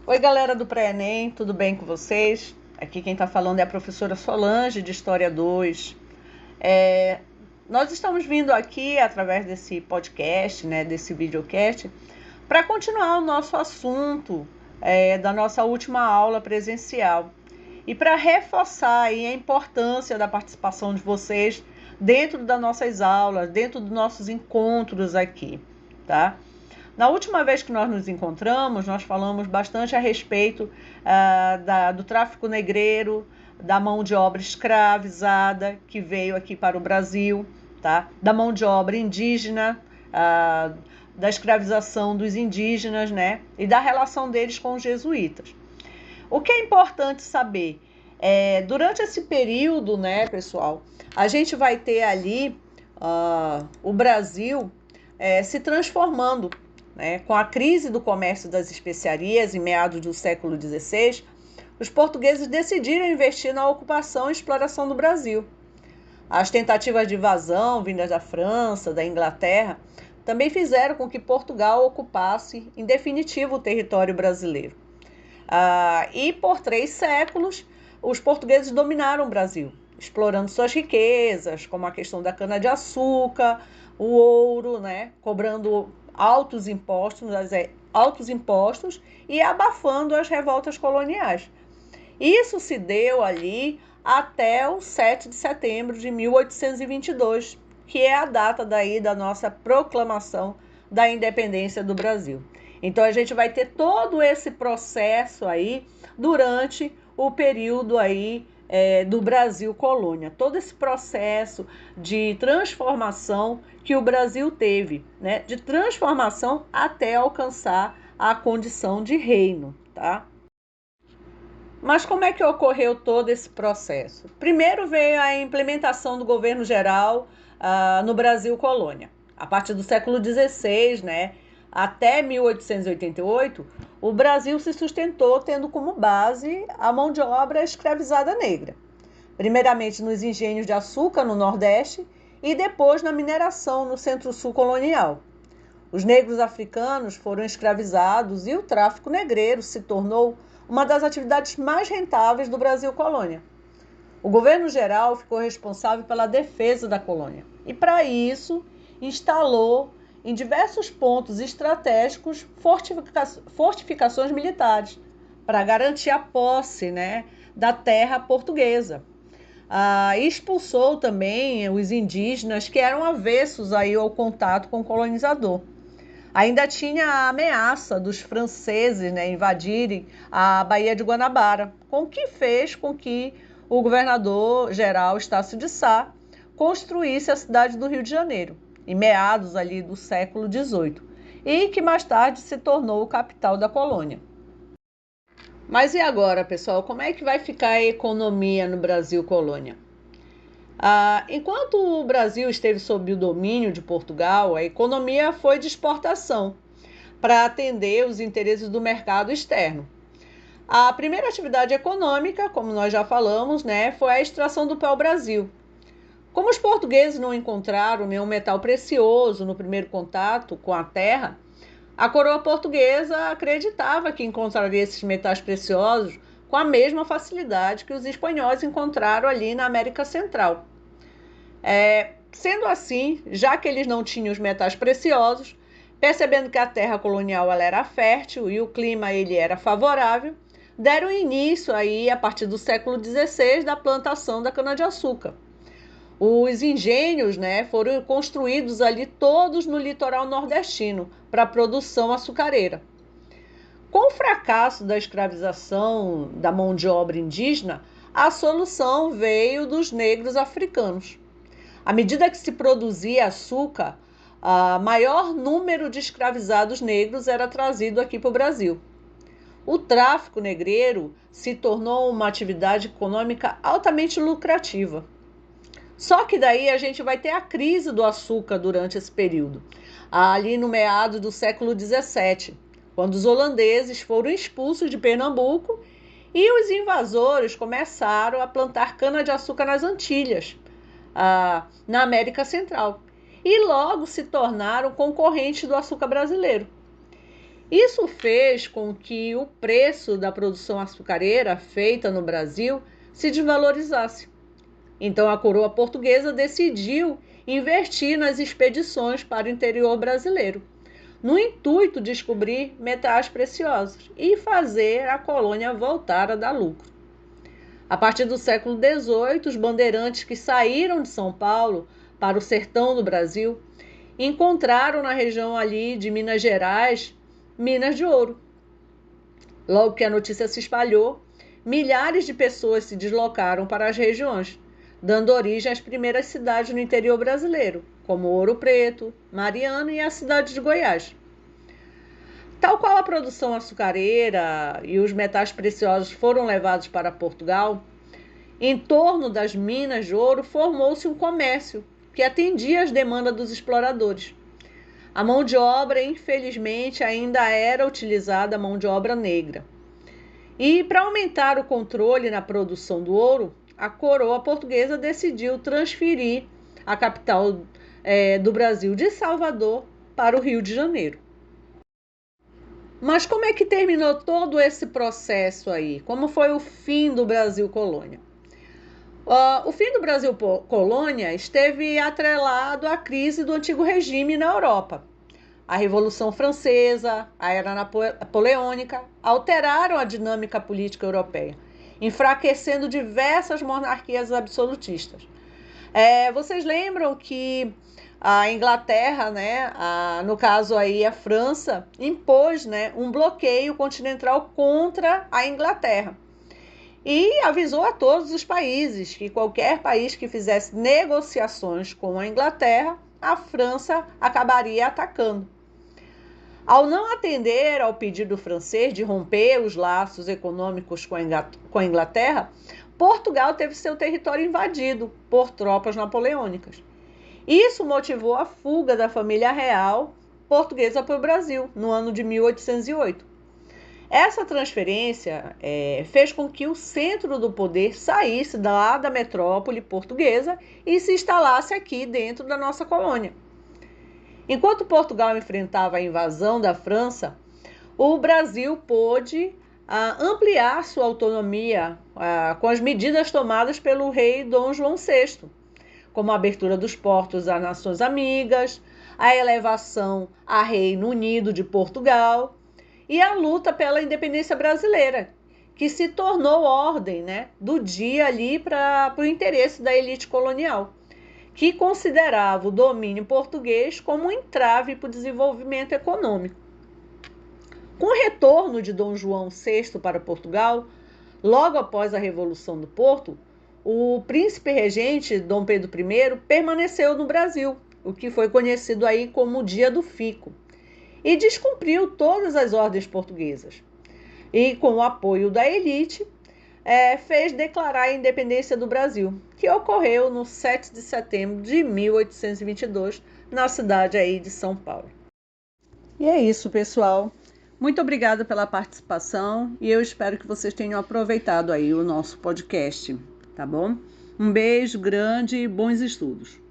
Oi, galera do Pré-ENEM, tudo bem com vocês? Aqui quem está falando é a professora Solange, de História 2. Nós estamos vindo aqui, através desse podcast, desse videocast, para continuar o nosso assunto da nossa última aula presencial e para reforçar aí a importância da participação de vocês dentro das nossas aulas, dentro dos nossos encontros aqui, tá? Na última vez que nós nos encontramos, nós falamos bastante a respeito do tráfico negreiro, da mão de obra escravizada que veio aqui para o Brasil, tá? Da mão de obra indígena, da escravização dos indígenas, né? E da relação deles com os jesuítas. O que é importante saber durante esse período, né, pessoal, a gente vai ter ali o Brasil se transformando, né? Com a crise do comércio das especiarias em meados do século XVI, os portugueses decidiram investir na ocupação e exploração do Brasil. As tentativas de invasão vindas da França, da Inglaterra, também fizeram com que Portugal ocupasse, em definitivo, o território brasileiro. E por 3 séculos, os portugueses dominaram o Brasil, explorando suas riquezas, como a questão da cana-de-açúcar, o ouro, né? Cobrando altos impostos e abafando as revoltas coloniais. Isso se deu ali até o 7 de setembro de 1822, que é a data daí da nossa proclamação da independência do Brasil. Então a gente vai ter todo esse processo aí durante o período aí do Brasil colônia, todo esse processo de transformação que o Brasil teve, né? De transformação até alcançar a condição de reino, tá? Mas como é que ocorreu todo esse processo? Primeiro veio a implementação do governo geral no Brasil colônia. A partir do século XVI, né, até 1888, o Brasil se sustentou tendo como base a mão de obra escravizada negra. Primeiramente nos engenhos de açúcar no Nordeste e depois na mineração no Centro-Sul colonial. Os negros africanos foram escravizados e o tráfico negreiro se tornou uma das atividades mais rentáveis do Brasil colônia. O governo geral ficou responsável pela defesa da colônia e, para isso, instalou em diversos pontos estratégicos fortificações militares para garantir a posse, né, da terra portuguesa. Expulsou também os indígenas que eram avessos aí ao contato com o colonizador. Ainda tinha a ameaça dos franceses, né, invadirem a Baía de Guanabara, com que fez com que o governador-geral Estácio de Sá construísse a cidade do Rio de Janeiro, em meados ali do século XVIII, e que mais tarde se tornou capital da colônia. Mas e agora, pessoal, como é que vai ficar a economia no Brasil colônia? Enquanto o Brasil esteve sob o domínio de Portugal, a economia foi de exportação para atender os interesses do mercado externo. A primeira atividade econômica, como nós já falamos, né, foi a extração do pau-brasil. Como os portugueses não encontraram nenhum metal precioso no primeiro contato com a terra, a coroa portuguesa acreditava que encontraria esses metais preciosos com a mesma facilidade que os espanhóis encontraram ali na América Central. Sendo assim, já que eles não tinham os metais preciosos, percebendo que a terra colonial ela era fértil e o clima ele era favorável, deram início aí, a partir do século XVI, da plantação da cana-de-açúcar. Os engenhos, né, foram construídos ali todos no litoral nordestino para a produção açucareira. Com o fracasso da escravização da mão de obra indígena, a solução veio dos negros africanos. À medida que se produzia açúcar, maior número de escravizados negros era trazido aqui para o Brasil. O tráfico negreiro se tornou uma atividade econômica altamente lucrativa. Só que daí a gente vai ter a crise do açúcar durante esse período, ali no meado do século XVII, quando os holandeses foram expulsos de Pernambuco e os invasores começaram a plantar cana-de-açúcar nas Antilhas, na América Central, e logo se tornaram concorrentes do açúcar brasileiro. Isso fez com que o preço da produção açucareira feita no Brasil se desvalorizasse. Então a coroa portuguesa decidiu investir nas expedições para o interior brasileiro, no intuito de descobrir metais preciosos e fazer a colônia voltar a dar lucro. A partir do século XVIII, os bandeirantes que saíram de São Paulo para o sertão do Brasil encontraram na região ali de Minas Gerais minas de ouro. Logo que a notícia se espalhou, milhares de pessoas se deslocaram para as regiões, dando origem às primeiras cidades no interior brasileiro, como Ouro Preto, Mariana e a cidade de Goiás. Tal qual a produção açucareira e os metais preciosos foram levados para Portugal, em torno das minas de ouro formou-se um comércio que atendia às demandas dos exploradores. A mão de obra, infelizmente, ainda era utilizada a mão de obra negra. E para aumentar o controle na produção do ouro, a coroa portuguesa decidiu transferir a capital do Brasil de Salvador para o Rio de Janeiro. Mas como é que terminou todo esse processo aí? Como foi o fim do Brasil colônia? O fim do Brasil colônia esteve atrelado à crise do antigo regime na Europa. A Revolução Francesa, a Era Napoleônica alteraram a dinâmica política europeia, enfraquecendo diversas monarquias absolutistas. Vocês lembram que a Inglaterra, né, no caso aí a França, impôs, né, um bloqueio continental contra a Inglaterra. E avisou a todos os países que qualquer país que fizesse negociações com a Inglaterra, a França acabaria atacando. Ao não atender ao pedido francês de romper os laços econômicos com a Inglaterra, Portugal teve seu território invadido por tropas napoleônicas. Isso motivou a fuga da família real portuguesa para o Brasil, no ano de 1808. Essa transferência fez com que o centro do poder saísse lá da metrópole portuguesa e se instalasse aqui dentro da nossa colônia. Enquanto Portugal enfrentava a invasão da França, o Brasil pôde ampliar sua autonomia com as medidas tomadas pelo rei Dom João VI, como a abertura dos portos a nações amigas, a elevação a Reino Unido de Portugal e a luta pela independência brasileira, que se tornou ordem, né, do dia ali para o interesse da elite colonial, que considerava o domínio português como um entrave para o desenvolvimento econômico. Com o retorno de Dom João VI para Portugal, logo após a Revolução do Porto, o príncipe regente Dom Pedro I permaneceu no Brasil, o que foi conhecido aí como o Dia do Fico, e descumpriu todas as ordens portuguesas. E com o apoio da elite, fez declarar a independência do Brasil, que ocorreu no 7 de setembro de 1822, na cidade aí de São Paulo. E é isso, pessoal. Muito obrigada pela participação e eu espero que vocês tenham aproveitado aí o nosso podcast, tá bom? Um beijo grande e bons estudos.